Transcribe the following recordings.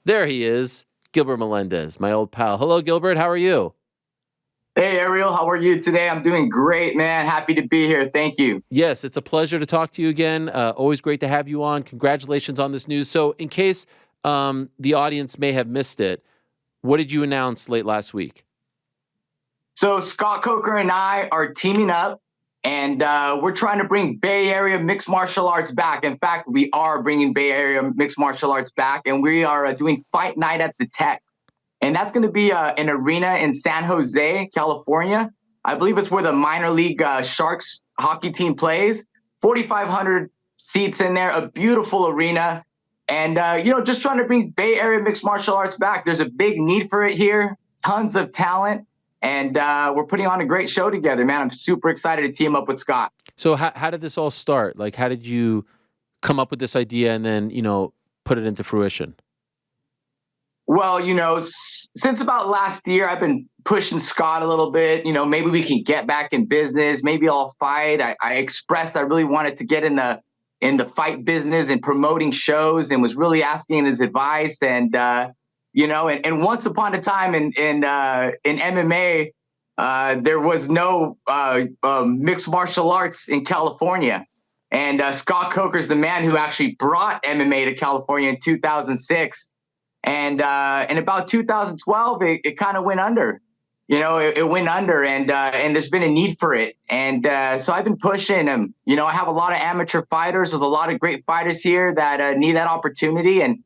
There he is, Gilbert Melendez, my old pal. Hello, Gilbert. How are you? Hey Ariel, how are you today? I'm doing great, man. Happy to be here. Thank you. Yes, it's a pleasure to talk to you again. Always great to have you on. Congratulations on this news. So, in case the audience may have missed it, what did you announce late last week? So Scott Coker and I are teaming up, and we're trying to bring Bay Area mixed martial arts back. In fact, we are bringing Bay Area mixed martial arts back, and we are doing Fight Night at the Tech. And that's going to be an arena in San Jose, California. I believe it's where the minor league Sharks hockey team plays. 4,500 seats in there, a beautiful arena. And, just trying to bring Bay Area mixed martial arts back. There's a big need for it here, tons of talent. And we're putting on a great show together, man. I'm super excited to team up with Scott. So, how did this all start? Like, how did you come up with this idea and then, put it into fruition? Well, since about last year, I've been pushing Scott a little bit. Maybe we can get back in business. Maybe I'll fight. I expressed I really wanted to get in the fight business and promoting shows, and was really asking his advice. And and once upon a time in MMA, there was no mixed martial arts in California. And Scott Coker's the man who actually brought MMA to California in 2006. And in about 2012, it kind of went under. It went under, and there's been a need for it. And so I've been pushing him. I have a lot of amateur fighters. There's a lot of great fighters here that need that opportunity. And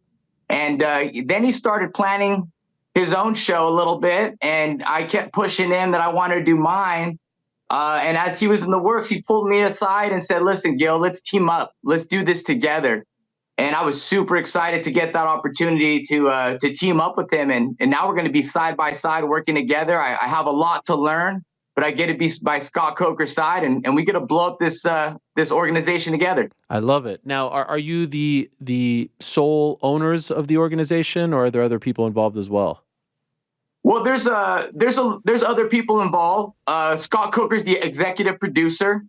then he started planning his own show a little bit, and I kept pushing him that I wanted to do mine. And as he was in the works, he pulled me aside and said, "Listen, Gil, let's team up. Let's do this together." And I was super excited to get that opportunity to team up with him. And now we're going to be side by side working together. I have a lot to learn, but I get to be by Scott Coker's side, and we get to blow up this organization together. I love it. Now, are you the sole owners of the organization, or are there other people involved as well? Well, there's other people involved. Scott Coker's the executive producer.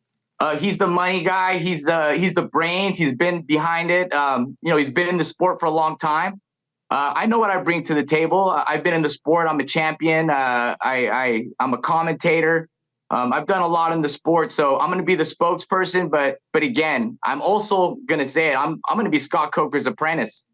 He's the money guy. He's the brains. He's been behind it. He's been in the sport for a long time. I know what I bring to the table. I've been in the sport. I'm a champion. I'm a commentator. I've done a lot in the sport, so I'm going to be the spokesperson. But again, I'm also going to say it. I'm going to be Scott Coker's apprentice.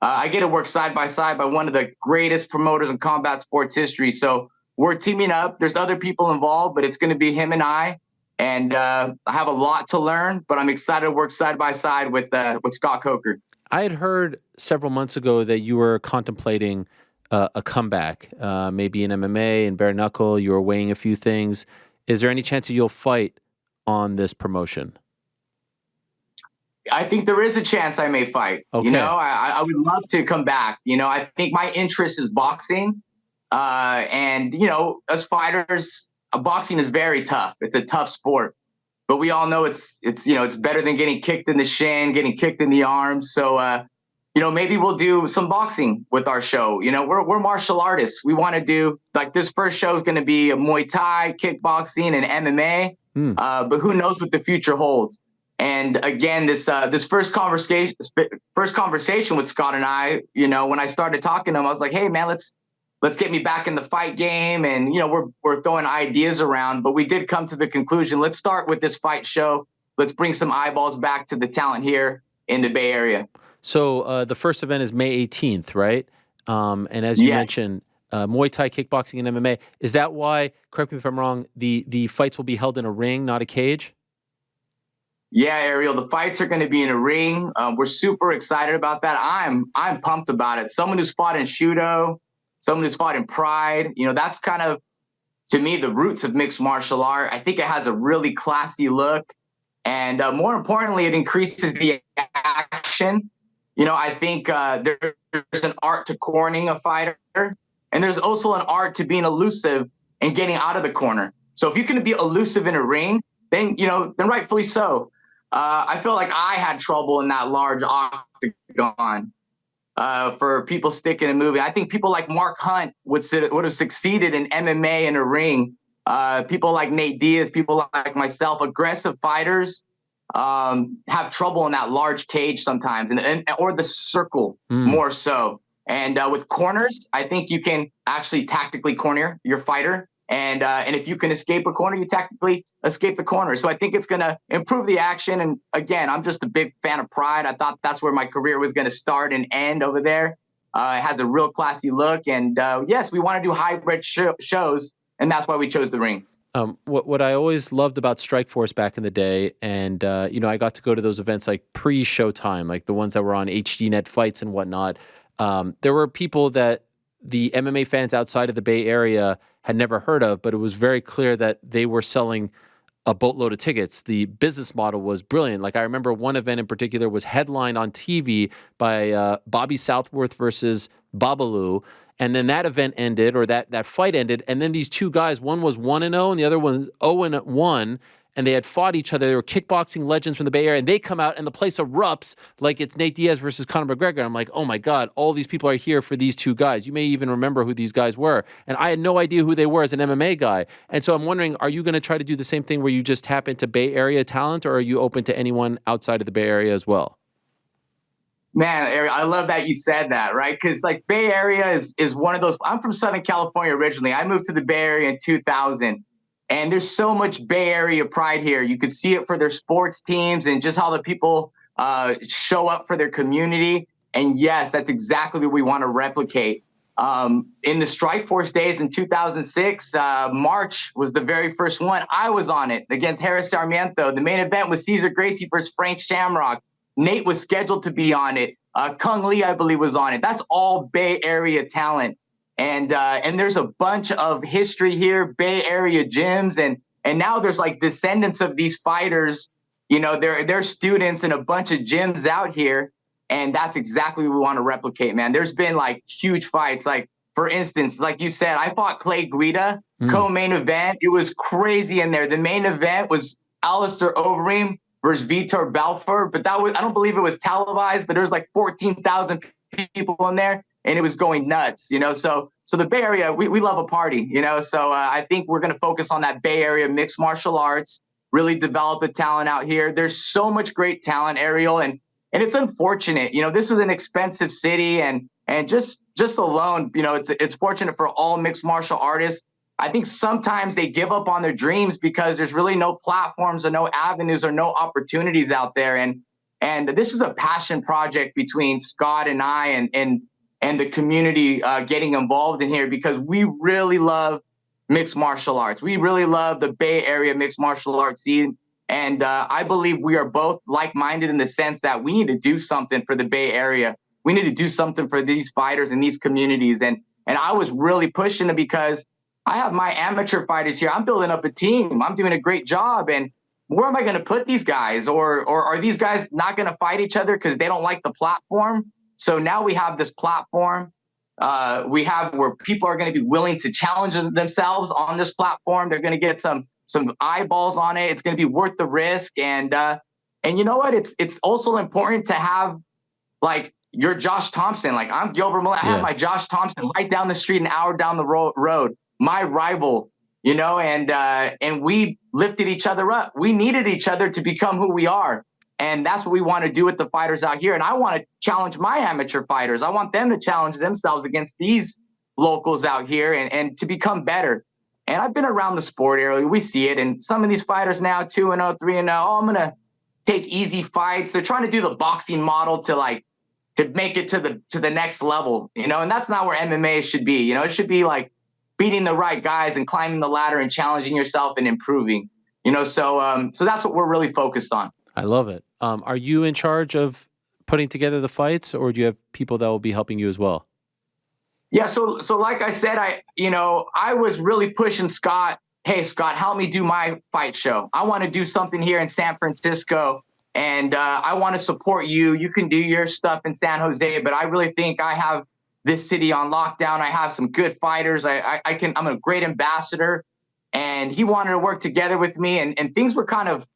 I get to work side by side by one of the greatest promoters in combat sports history. So we're teaming up. There's other people involved, but it's going to be him and I. And I have a lot to learn, but I'm excited to work side by side with Scott Coker. I had heard several months ago that you were contemplating a comeback, maybe in MMA and bare knuckle. You were weighing a few things. Is there any chance that you'll fight on this promotion? I think there is a chance I may fight. Okay. I would love to come back. I think my interest is boxing. And as fighters, boxing is very tough. It's a tough sport, but we all know it's better than getting kicked in the shin, getting kicked in the arms. So, maybe we'll do some boxing with our show. We're martial artists. We want to do, like, this first show is going to be a Muay Thai, kickboxing, and MMA. But who knows what the future holds? And again, this first conversation with Scott and I, when I started talking to him, I was like, "Hey, man, let's get me back in the fight game." And, we're throwing ideas around, but we did come to the conclusion, let's start with this fight show. Let's bring some eyeballs back to the talent here in the Bay Area. So the first event is May 18th, right? And as you mentioned, Muay Thai, kickboxing, and MMA. Is that why, correct me if I'm wrong, the fights will be held in a ring, not a cage? Yeah, Ariel, the fights are going to be in a ring. We're super excited about that. I'm pumped about it. Someone who's fought in Shudo, someone who's fought in Pride, that's kind of, to me, the roots of mixed martial art. I think it has a really classy look. And more importantly, it increases the action. I think there's an art to cornering a fighter. And there's also an art to being elusive and getting out of the corner. So if you can be elusive in a ring, then rightfully so. I feel like I had trouble in that large octagon. For people sticking and moving. I think people like Mark Hunt would have succeeded in MMA in a ring. People like Nate Diaz, people like myself, aggressive fighters have trouble in that large cage sometimes, or the circle more so. And with corners, I think you can actually tactically corner your fighter. And if you can escape a corner, you tactically escape the corner. So I think it's going to improve the action. And again, I'm just a big fan of Pride. I thought that's where my career was going to start and end over there. It has a real classy look. And yes, we want to do hybrid shows. And that's why we chose the ring. What I always loved about Strikeforce back in the day, and I got to go to those events like pre-Showtime, like the ones that were on HDNet Fights and whatnot. There were people that the MMA fans outside of the Bay Area had never heard of, but it was very clear that they were selling a boatload of tickets. The business model was brilliant. Like I remember one event in particular was headlined on TV by Bobby Southworth versus Babalu. And then that event ended, or that fight ended, and then these two guys, one was 1-0 and the other one was 0-1, and they had fought each other. They were kickboxing legends from the Bay Area, and they come out and the place erupts like it's Nate Diaz versus Conor McGregor. I'm like, oh my God, all these people are here for these two guys. You may even remember who these guys were. And I had no idea who they were as an MMA guy. And so I'm wondering, are you going to try to do the same thing where you just tap into Bay Area talent, or are you open to anyone outside of the Bay Area as well? Man, I love that you said that, right? Because like Bay Area is one of those. I'm from Southern California originally. I moved to the Bay Area in 2000, and there's so much Bay Area pride here. You could see it for their sports teams and just how the people show up for their community. And yes, that's exactly what we want to replicate. In the Strikeforce days in 2006, March was the very first one. I was on it against Harris Sarmiento. The main event was Cesar Gracie versus Frank Shamrock. Nate was scheduled to be on it. Kung Lee, I believe, was on it. That's all Bay Area talent. And there's a bunch of history here, Bay Area gyms. And now there's like descendants of these fighters. They're students in a bunch of gyms out here. And that's exactly what we want to replicate, man. There's been like huge fights. Like, for instance, like you said, I fought Clay Guida, co-main event. It was crazy in there. The main event was Alistair Overeem versus Vitor Belfort, but I don't believe it was televised, but there was like 14,000 people in there, and it was going nuts, So the Bay Area, we love a party, So I think we're going to focus on that Bay Area mixed martial arts, really develop the talent out here. There's so much great talent, Ariel, and it's unfortunate, this is an expensive city, and just alone, it's fortunate for all mixed martial artists. I think sometimes they give up on their dreams because there's really no platforms or no avenues or no opportunities out there. And this is a passion project between Scott and I and the community getting involved in here, because we really love mixed martial arts. We really love the Bay Area mixed martial arts scene. And I believe we are both like-minded in the sense that we need to do something for the Bay Area. We need to do something for these fighters and these communities. And I was really pushing it because I have my amateur fighters here. I'm building up a team. I'm doing a great job. And where am I going to put these guys? Or are these guys not going to fight each other because they don't like the platform? So now we have this platform. We have where people are going to be willing to challenge themselves on this platform. They're going to get some eyeballs on it. It's going to be worth the risk. And you know what? It's also important to have like your Josh Thompson. Like I'm Gilbert Melendez. I have my Josh Thompson right down the street, an hour down the road. My rival, and we lifted each other up. We needed each other to become who we are. And that's what we want to do with the fighters out here. And I want to challenge my amateur fighters. I want them to challenge themselves against these locals out here and to become better. And I've been around the sport area. We see it. And some of these fighters now, 2-0, 3-0, I'm going to take easy fights. They're trying to do the boxing model to make it to the next level, and that's not where MMA should be. It should be like beating the right guys and climbing the ladder and challenging yourself and improving, so that's what we're really focused on. I love it. Are you in charge of putting together the fights, or do you have people that will be helping you as well? Yeah. So like I said, I was really pushing Scott. Hey, Scott, help me do my fight show. I want to do something here in San Francisco, and I want to support you. You can do your stuff in San Jose, but I really think I have this city on lockdown. I have some good fighters. I'm a great ambassador, and he wanted to work together with me, and things were kind of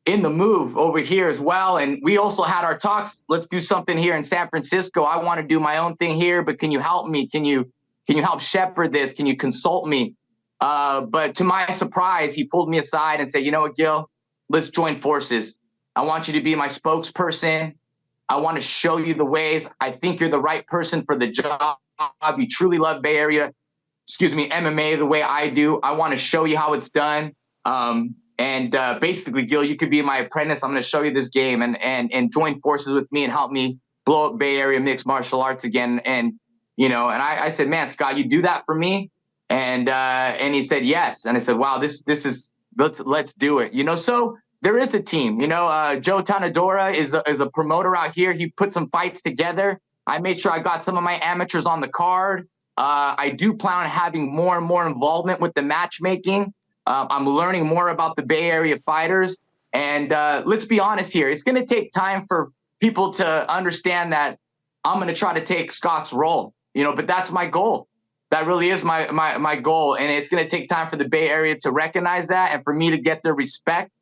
in the move over here as well. And we also had our talks. Let's do something here in San Francisco. I want to do my own thing here, but can you help me? Can you help shepherd this? Can you consult me? But to my surprise, he pulled me aside and said, you know what, Gil, let's join forces. I want you to be my spokesperson. I want to show you the ways. I think you're the right person for the job. You truly love Bay Area, MMA the way I do. I want to show you how it's done. And basically, Gil, you could be my apprentice. I'm going to show you this game and join forces with me and help me blow up Bay Area mixed martial arts again. And, and I said, man, Scott, you do that for me? And he said, yes. And I said, wow, this is, let's do it. So there is a team, Joe Tanadora is a promoter out here. He put some fights together. I made sure I got some of my amateurs on the card. I do plan on having more and more involvement with the matchmaking. I'm learning more about the Bay Area fighters. And let's be honest here. It's going to take time for people to understand that I'm going to try to take Scott's role, but that's my goal. That really is my goal. And it's going to take time for the Bay Area to recognize that and for me to get their respect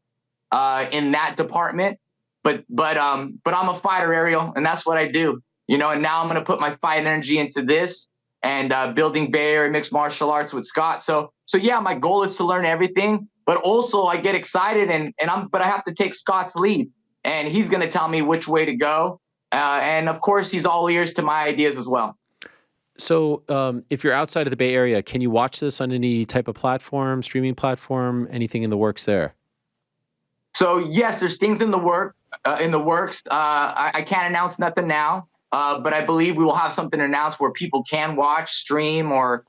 in that department. But I'm a fighter, Ariel, and that's what I do, and now I'm going to put my fight energy into this and building Bay Area mixed martial arts with Scott. So yeah, my goal is to learn everything, but also I get excited but I have to take Scott's lead, and he's going to tell me which way to go. And of course, he's all ears to my ideas as well. So if you're outside of the Bay Area, can you watch this on any type of platform, streaming platform, anything in the works there? So yes, there's things in the works. I can't announce nothing now, but I believe we will have something announced where people can watch, stream, or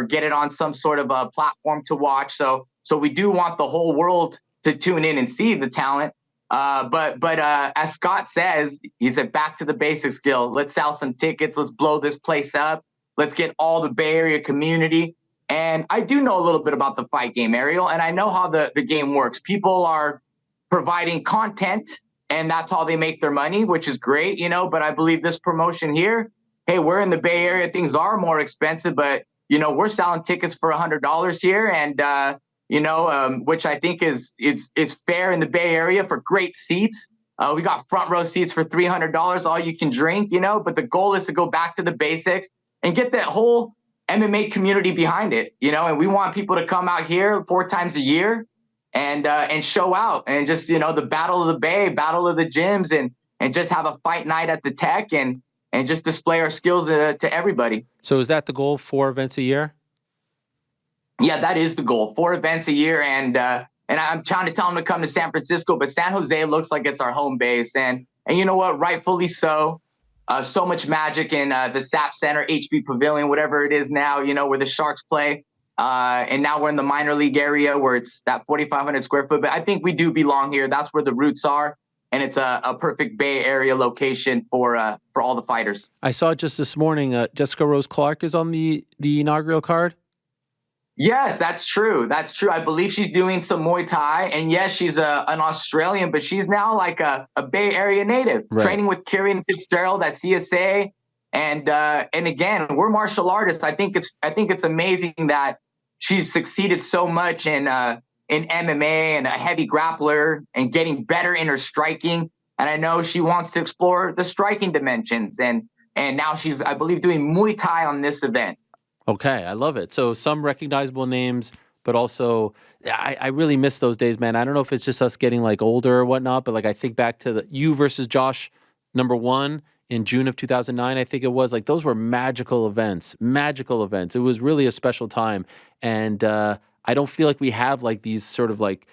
get it on some sort of a platform to watch. So we do want the whole world to tune in and see the talent. But as Scott says, he said, back to the basics, Gil. Let's sell some tickets. Let's blow this place up. Let's get all the Bay Area community. And I do know a little bit about the fight game, Ariel, and I know how the game works. People are providing content, and that's how they make their money, which is great, but I believe this promotion here, hey, we're in the Bay Area. Things are more expensive, but, we're selling tickets for $100 here. And, which I think is fair in the Bay Area for great seats. We got front row seats for $300, all you can drink, but the goal is to go back to the basics and get that whole MMA community behind it, and we want people to come out here 4 times a year and show out and just, the battle of the Bay, battle of the gyms, and just have a fight night at the Tech and just display our skills to everybody. So is that the goal, 4 events a year? Yeah, that is the goal. 4 events a year. And I'm trying to tell them to come to San Francisco, but San Jose looks like it's our home base. And you know what? Rightfully so. So much magic in the SAP Center, HB Pavilion, whatever it is now, where the Sharks play. And now we're in the minor league area where it's that 4,500 square foot. But I think we do belong here. That's where the roots are. And it's a perfect Bay Area location for all the fighters. I saw just this morning, Jessica Rose Clark is on the inaugural card. Yes, that's true. That's true. I believe she's doing some Muay Thai. And yes, she's an Australian, but she's now like a Bay Area native, right, training with Kieran Fitzgerald at CSA. And again, we're martial artists. I think it's amazing that she's succeeded so much in MMA and a heavy grappler and getting better in her striking. And I know she wants to explore the striking dimensions. And now she's, I believe, doing Muay Thai on this event. Okay, I love it. So some recognizable names, but also I really miss those days, man. I don't know if it's just us getting like older or whatnot, but like I think back to the you versus Josh #1 in June of 2009, I think it was. Like those were magical events. It was really a special time. And I don't feel like we have like these sort of like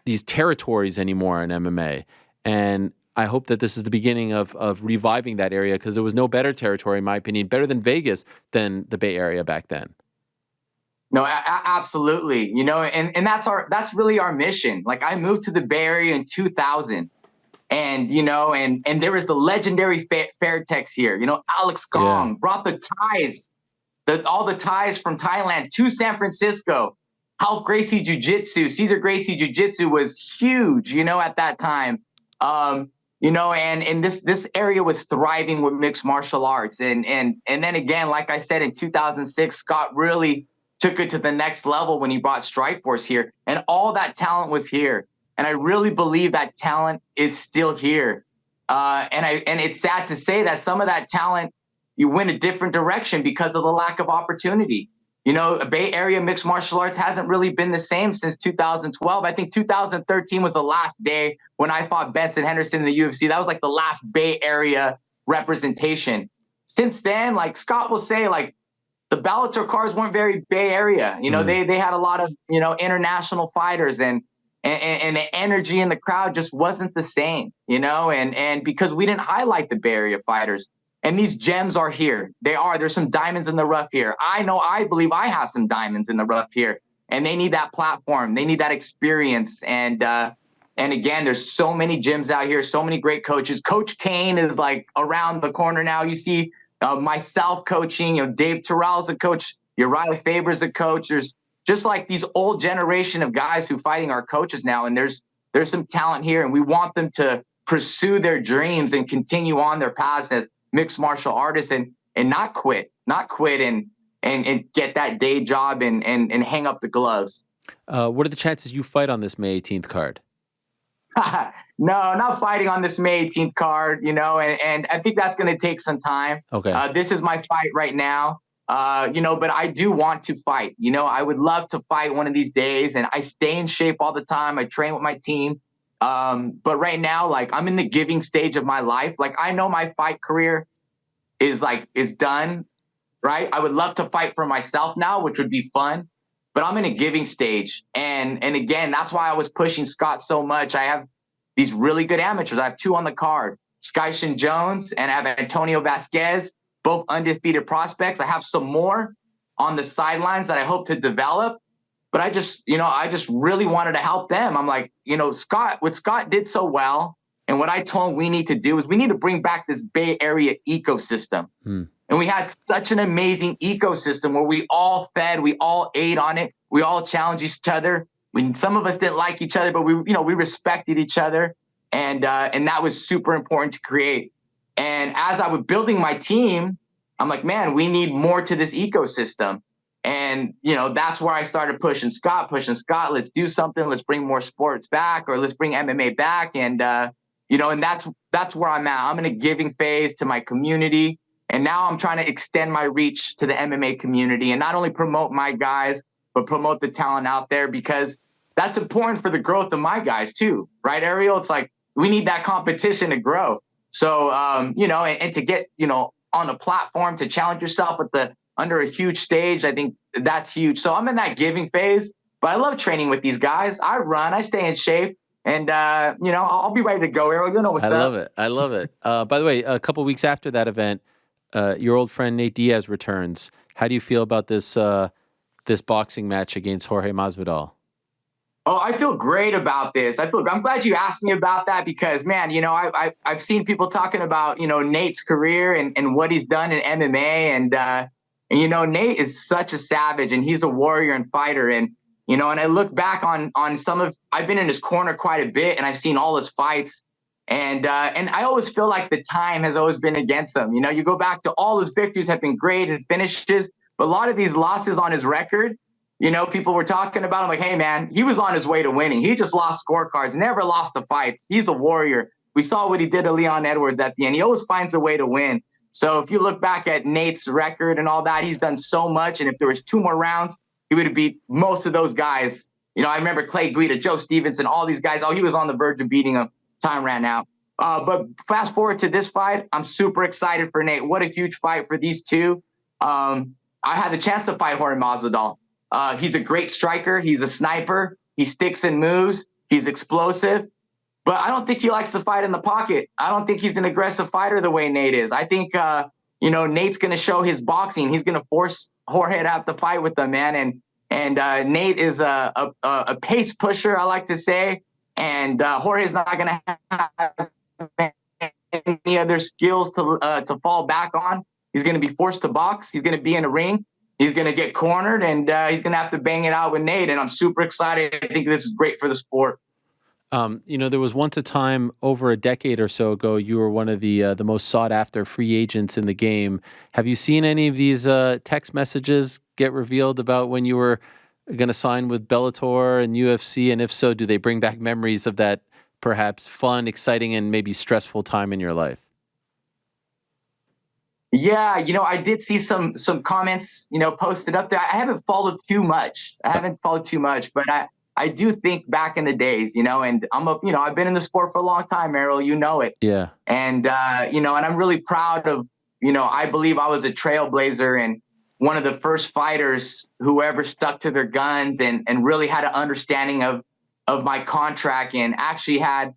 these territories anymore in MMA. And I hope that this is the beginning of reviving that area, because there was no better territory, in my opinion, better than Vegas, than the Bay Area back then. No, absolutely. And that's really our mission. Like I moved to the Bay Area in 2000, and and there was the legendary Fairtex here. Alex Gong brought the ties, all the ties from Thailand to San Francisco. Half Gracie Jiu-Jitsu, Cesar Gracie Jiu-Jitsu was huge, at that time. And this area was thriving with mixed martial arts. And then again, like I said, in 2006, Scott really took it to the next level when he brought Strikeforce here, and all that talent was here. And I really believe that talent is still here. And it's sad to say that some of that talent, you went a different direction because of the lack of opportunity. Bay Area mixed martial arts hasn't really been the same since 2012. I think 2013 was the last day when I fought Benson Henderson in the UFC. That was like the last Bay Area representation. Since then, like Scott will say, like the Bellator cars weren't very Bay Area. They had a lot of international fighters, and the energy in the crowd just wasn't the same. And because we didn't highlight the Bay Area fighters. And these gems are here. There's some diamonds in the rough here. I believe I have some diamonds in the rough here. And they need that platform. They need that experience. And again, there's so many gyms out here, so many great coaches. Coach Kane is like around the corner now. You see myself coaching, Dave Terrell's a coach. Uriah Faber's a coach. There's just like these old generation of guys who fighting our coaches now. And there's some talent here. And we want them to pursue their dreams and continue on their paths as mixed martial artists and not quit and get that day job and hang up the gloves. What are the chances you fight on this May 18th card? No, not fighting on this May 18th card, and I think that's going to take some time. Okay. This is my fight right now, but I do want to fight. I would love to fight one of these days, and I stay in shape all the time. I train with my team. But right now, like I'm in the giving stage of my life. Like I know my fight career is done, right? I would love to fight for myself now, which would be fun, but I'm in a giving stage. And again, that's why I was pushing Scott so much. I have these really good amateurs. I have 2 on the card, Skyshin Jones and I have Antonio Vasquez, both undefeated prospects. I have some more on the sidelines that I hope to develop. But I just really wanted to help them. I'm like, what Scott did so well, and what I told him we need to do is we need to bring back this Bay Area ecosystem. And we had such an amazing ecosystem where we all fed, we all ate on it, we all challenged each other. Some of us didn't like each other, but we respected each other, and that was super important to create. And as I was building my team, I'm like, man, we need more to this ecosystem. And, that's where I started pushing Scott. Let's do something. Let's bring more sports back, or let's bring MMA back. And, and that's where I'm at. I'm in a giving phase to my community. And now I'm trying to extend my reach to the MMA community and not only promote my guys, but promote the talent out there, because that's important for the growth of my guys too. Right, Ariel? It's like, we need that competition to grow. So, and to get, on a platform to challenge yourself under a huge stage, I think that's huge. So I'm in that giving phase, but I love training with these guys. I run, I stay in shape, and I'll be ready to go. Ariel, what's up? I love it. By the way, a couple weeks after that event, your old friend Nate Diaz returns. How do you feel about this boxing match against Jorge Masvidal? Oh, I feel great about this. I'm glad you asked me about that, because, man, I've seen people talking about, Nate's career and what he's done in MMA, and Nate is such a savage, and he's a warrior and fighter. And, and I look back on I've been in his corner quite a bit, and I've seen all his fights. And I always feel like the time has always been against him. You go back to all his victories have been great and finishes, but a lot of these losses on his record, people were talking about him like, hey, man, he was on his way to winning. He just lost scorecards, never lost the fights. He's a warrior. We saw what he did to Leon Edwards at the end. He always finds a way to win. So if you look back at Nate's record and all that, he's done so much. And if there was 2 more rounds, he would have beat most of those guys. I remember Clay Guida, Joe Stevenson, all these guys. Oh, he was on the verge of beating him. Time ran out. But fast forward to this fight, I'm super excited for Nate. What a huge fight for these two. I had the chance to fight Jorge Masvidal. He's a great striker. He's a sniper. He sticks and moves. He's explosive. But I don't think he likes to fight in the pocket. I don't think he's an aggressive fighter the way Nate is. I think, Nate's going to show his boxing. He's going to force Jorge to have to fight with him, man. And Nate is a pace pusher, I like to say. And Jorge's not going to have any other skills to fall back on. He's going to be forced to box. He's going to be in a ring. He's going to get cornered, and he's going to have to bang it out with Nate. And I'm super excited. I think this is great for the sport. There was once a time over a decade or so ago, you were one of the most sought after free agents in the game. Have you seen any of these text messages get revealed about when you were going to sign with Bellator and UFC? And if so, do they bring back memories of that perhaps fun, exciting, and maybe stressful time in your life? Yeah, I did see some comments, posted up there. I haven't followed too much. I haven't followed too much, but I do think back in the days, and I've been in the sport for a long time, Errol. You know it, Yeah. and and I'm really proud of, I believe I was a trailblazer and one of the first fighters who ever stuck to their guns and really had an understanding of my contract and actually had,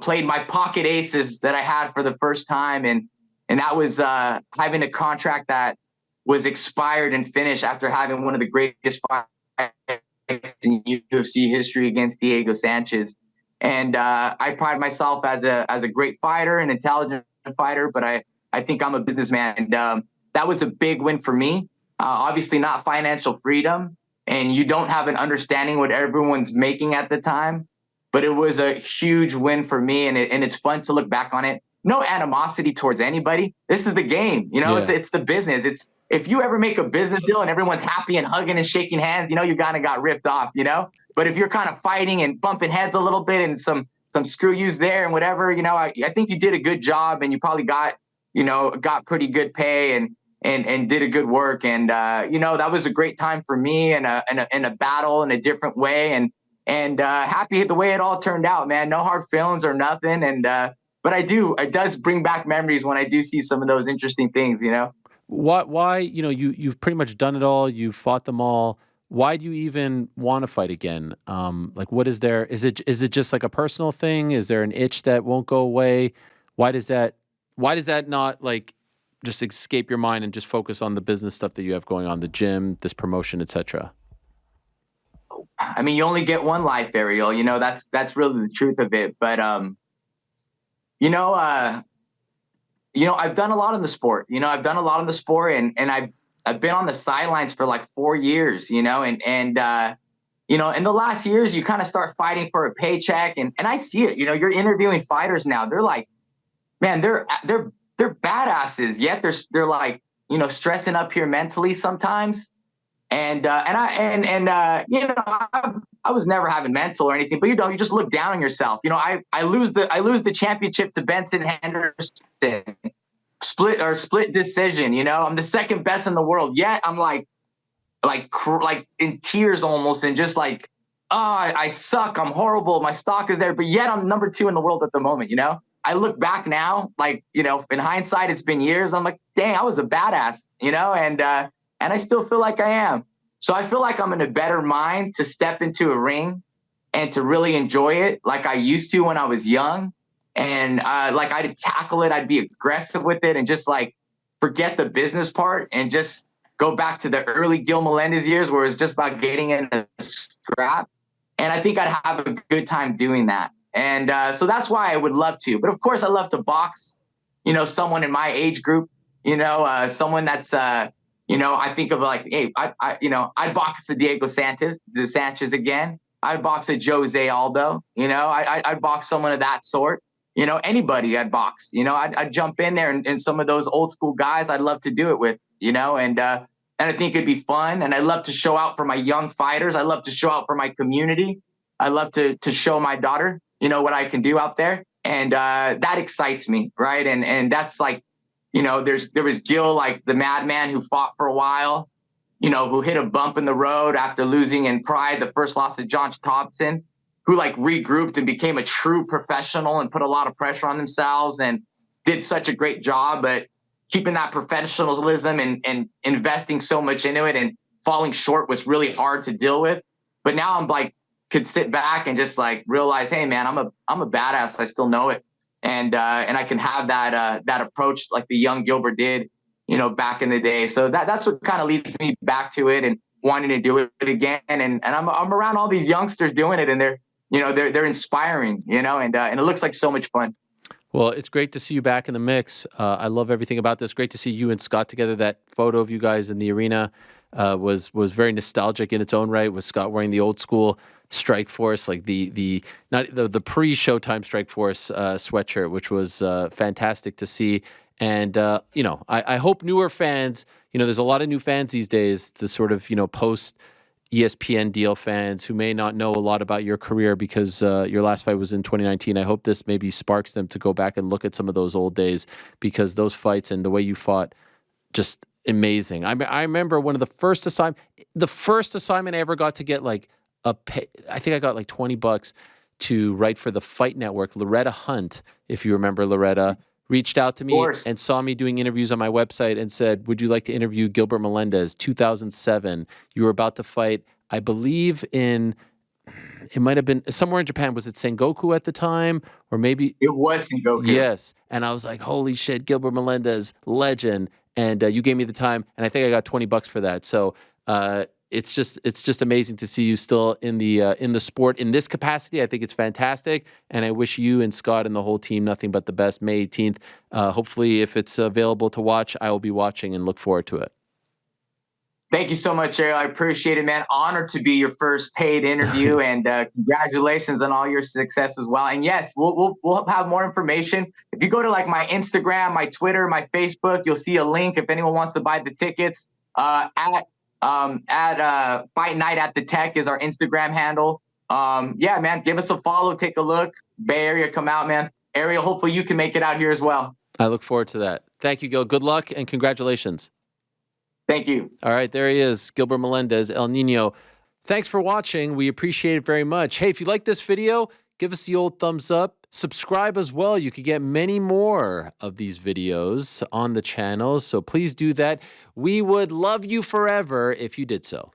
played my pocket aces that I had for the first time. And that was having a contract that was expired and finished after having one of the greatest fights in UFC history against Diego Sanchez. And I pride myself as a great fighter, an intelligent fighter, but I think I'm a businessman. And that was a big win for me. Obviously, not financial freedom, and you don't have an understanding what everyone's making at the time. But it was a huge win for me, and it's fun to look back on it. No animosity towards anybody. This is the game, it's the business. It's if you ever make a business deal and everyone's happy and hugging and shaking hands, you kind of got ripped off, But if you're kind of fighting and bumping heads a little bit and some screw yous there and whatever, I think you did a good job and you probably got pretty good pay and did a good work. And that was a great time for me and a battle in a different way. And happy the way it all turned out, man. No hard feelings or nothing. And but it does bring back memories when I do see some of those interesting things, Why, you've pretty much done it all. You've fought them all. Why do you even want to fight again? Like, what is there? Is it just like a personal thing? Is there an itch that won't go away? Why does that not like just escape your mind and just focus on the business stuff that you have going on, the gym, this promotion, etc.? I mean, you only get one life, Ariel. That's really the truth of it. But you know, uh, I've done a lot in the sport. I've done a lot in the sport, and I've been on the sidelines for like 4 years. And in the last years, you kind of start fighting for a paycheck, and I see it. You're interviewing fighters now. They're like, man, they're badasses. Yet they're like, stressing up here mentally sometimes. And I was never having mental or anything, but you just look down on yourself. I lose the championship to Benson Henderson, split decision. I'm the second best in the world. Yet I'm like in tears almost, and just like, oh, I suck. I'm horrible. My stock is there, but yet I'm number 2 in the world at the moment. I look back now, like, in hindsight, it's been years. I'm like, dang, I was a badass, and I still feel like I am. So I feel like I'm in a better mind to step into a ring and to really enjoy it like I used to when I was young. And like I'd tackle it, I'd be aggressive with it and just like forget the business part and just go back to the early Gil Melendez years where it's just about getting in a scrap. And I think I'd have a good time doing that. And so that's why I would love to. But of course, I love to box, someone in my age group, someone that's, I think of like, hey, I'd box a Diego Sanchez again. I'd box a Jose Aldo, I'd box someone of that sort, anybody I'd box, I'd jump in there and some of those old school guys I'd love to do it with, and I think it'd be fun. And I love to show out for my young fighters. I love to show out for my community. I love to show my daughter, what I can do out there. And that excites me. Right. And that's like, there was Gil, like the madman who fought for a while, who hit a bump in the road after losing in Pride, the first loss to John Thompson, who like regrouped and became a true professional and put a lot of pressure on themselves and did such a great job, but keeping that professionalism and investing so much into it and falling short was really hard to deal with. But now I'm like, could sit back and just like realize, hey man, I'm a badass. I still know it. And I can have that approach like the young Gilbert did, back in the day. So that's what kind of leads me back to it and wanting to do it again. And I'm around all these youngsters doing it, and they're inspiring, and it looks like so much fun. Well, it's great to see you back in the mix. I love everything about this. Great to see you and Scott together. That photo of you guys in the arena was very nostalgic in its own right, with Scott wearing the old school Strike Force, like the pre-Showtime Strike Force sweatshirt, which was fantastic to see. And I hope newer fans, there's a lot of new fans these days, to sort of post ESPN deal fans who may not know a lot about your career because your last fight was in 2019. I hope this maybe sparks them to go back and look at some of those old days, because those fights and the way you fought, just amazing. I remember one of the first assignment I ever got to get like I think I got like $20 to write for the Fight Network. Loretta Hunt, if you remember Loretta, reached out to me and saw me doing interviews on my website and said, "Would you like to interview Gilbert Melendez?" 2007. You were about to fight, I believe it might have been somewhere in Japan. Was it Sengoku at the time? Or maybe it was Sengoku. Yes. And I was like, holy shit, Gilbert Melendez, legend. And you gave me the time, and I think I got $20 for that. So it's just amazing to see you still in the sport in this capacity. I think it's fantastic, and I wish you and Scott and the whole team nothing but the best. May 18th. Hopefully, if it's available to watch, I will be watching and look forward to it. Thank you so much, Ariel. I appreciate it, man. Honored to be your first paid interview, and congratulations on all your success as well. And yes, we'll have more information. If you go to like my Instagram, my Twitter, my Facebook, you'll see a link if anyone wants to buy the tickets. At Fight Night at the Tech is our Instagram handle. Yeah, man, give us a follow, take a look. Bay Area, come out, man. Ariel, hopefully you can make it out here as well. I look forward to that. Thank you, Gil. Good luck and congratulations. Thank you. All right, there he is, Gilbert Melendez, El Nino. Thanks for watching. We appreciate it very much. Hey, if you like this video, give us the old thumbs up. Subscribe as well. You can get many more of these videos on the channel, so please do that. We would love you forever if you did so.